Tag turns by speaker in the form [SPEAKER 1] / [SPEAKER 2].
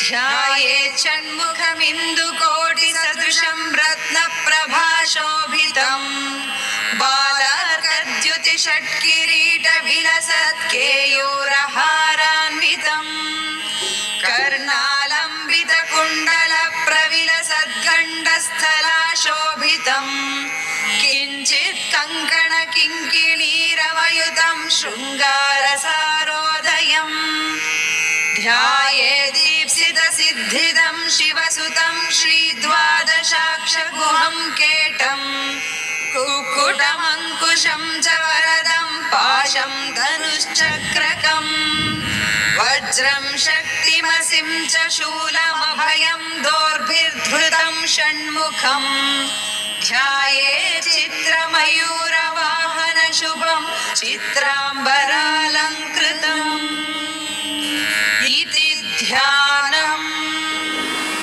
[SPEAKER 1] ध्यायेत् षण्मुखमिन्दुकोटिसदृशं रत्नप्रभाशोभितम् बालार्कद्युतिषट्किरीटविलसत्केयूरहारान्वितम् कर्णालम्बितकुण्डलप्रविलसद्गण्डस्थलाशोभितम् किञ्चित् कङ्कणकिङ्किणीरवयुतं शृङ्गारसारोदयम् ध्यायेदीप्सितसिद्धिदं शिवसुतं श्रीद्वादशाक्षगुहं केटम् कुक्कुटमङ्कुशं च वरदं पाशं धनुश्चक्रकम् वज्रं शक्तिमसिं च शूलमभयं दोर्भिर्धृतं षण्मुखम् ध्यायेत् चित्रमयूरवाहनशुभं चित्राम्बरालङ्कृतम् इति ध्या